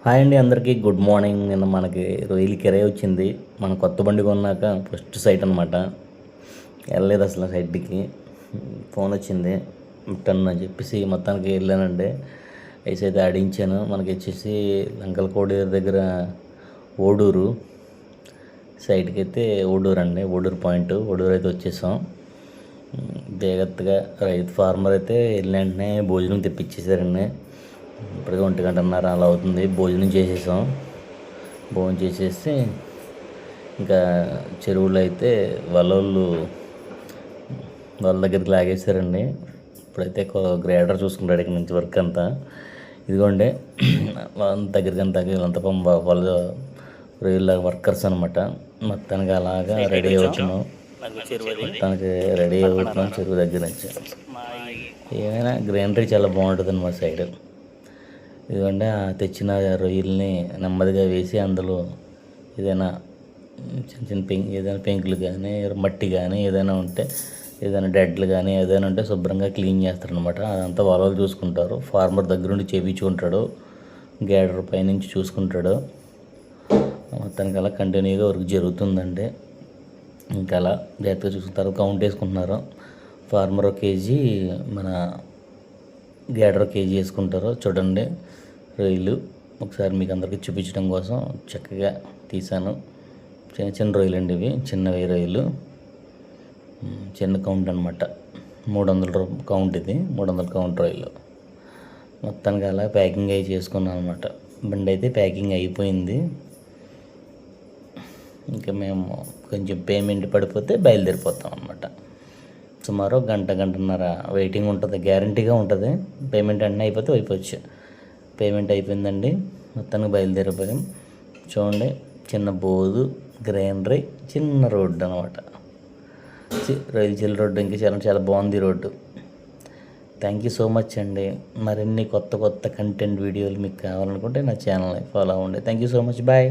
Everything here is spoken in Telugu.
హాయ్ అండి, అందరికీ గుడ్ మార్నింగ్. నిన్న మనకి రొయ్యలు కిరాయి వచ్చింది. మన కొత్త బండి కొన్నాక ఫస్ట్ సైట్ అనమాట. వెళ్ళలేదు అసలు సైట్కి. ఫోన్ వచ్చింది టన్ అని చెప్పేసి మొత్తానికి వెళ్ళానండి. ఐస్ అయితే ఆడించాను. మనకి వచ్చేసి లంకలకోడి దగ్గర ఓడూరు సైట్కి అయితే ఓడూరు అండి, ఓడూరు పాయింట్, ఓడూరు అయితే వచ్చేసాం. జాగ్రత్తగా రైతు ఫార్మర్ అయితే వెళ్ళిన వెంటనే భోజనం తెప్పించేశారండి. ఇప్పటికే 1:30 అలా అవుతుంది. భోజనం చేసేసాం. భోజనం చేసేసి ఇంకా చెరువులో అయితే వాళ్ళ దగ్గరికి లాగేశారండి. ఇప్పుడైతే గ్రేడర్ చూసుకుంటాడు ఇక్కడ నుంచి వర్క్ అంతా. ఇదిగోండి దగ్గరికి అంతా వీళ్ళంతా వాళ్ళ రొయ్యల వర్కర్స్ అనమాట. మొత్తానికి అలాగా రెడీ అవుతున్నాం. మొత్తానికి రెడీ అవుతున్నాం చెరువు దగ్గర నుంచి. ఏమైనా గ్రీనరీ చాలా బాగుంటుంది అన్నమాట సైడ్. ఇదిగోండి తెచ్చిన రొయ్యల్ని నెమ్మదిగా వేసి అందులో ఏదైనా చిన్న చిన్న ఏదైనా పెంకులు కానీ మట్టి కానీ ఏదైనా ఉంటే, ఏదైనా డెడ్లు కానీ ఏదైనా ఉంటే శుభ్రంగా క్లీన్ చేస్తారనమాట. అదంతా వాళ్ళు చూసుకుంటారు. ఫార్మర్ దగ్గరుండి చేయించుకుంటాడు, గేడర్ పైనుంచి చూసుకుంటాడు. మొత్తానికి అలా కంటిన్యూగా వర్క్ జరుగుతుందండి. ఇంకా అలా జాగ్రత్తగా చూసుకుంటారు. కౌంట్ వేసుకుంటున్నారు. ఫార్మర్ 1 కేజీ, మన గేడర్ 1 కేజీ వేసుకుంటారు. చూడండి రొయ్యలు ఒకసారి మీకు అందరికీ చూపించడం కోసం చక్కగా తీసాను. చిన్న చిన్న రొయ్యలు అండి ఇవి, చిన్నవి రొయ్యలు, చిన్న కౌంట్ అనమాట. 300 కౌంట్, ఇది 300 కౌంట్ రొయ్యలు. మొత్తానికి అలా ప్యాకింగ్ అయి చేసుకున్నాను అనమాట. బండి అయితే ప్యాకింగ్ అయిపోయింది. ఇంకా మేము కొంచెం పేమెంట్ పడిపోతే బయలుదేరిపోతాం అనమాట. సుమారు గంటన్నర వెయిటింగ్ ఉంటుంది, గ్యారంటీగా ఉంటుంది. పేమెంట్ అన్నీ అయిపోతే అయిపోవచ్చు. పేమెంట్ అయిపోయిందండి. మొత్తానికి బయలుదేరిపోయాం. చూడండి, చిన్న బోదు, గ్రీనరీ, చిన్న రోడ్డు అనమాట. రైలు చిల్ రోడ్డు. ఇంకా చాలా చాలా బాగుంది road. Thank you so much అండి. మరిన్ని కొత్త కంటెంట్ వీడియోలు మీకు కావాలనుకుంటే నా ఛానల్ని ఫాలో అవ్వండి. Thank you so much. Bye.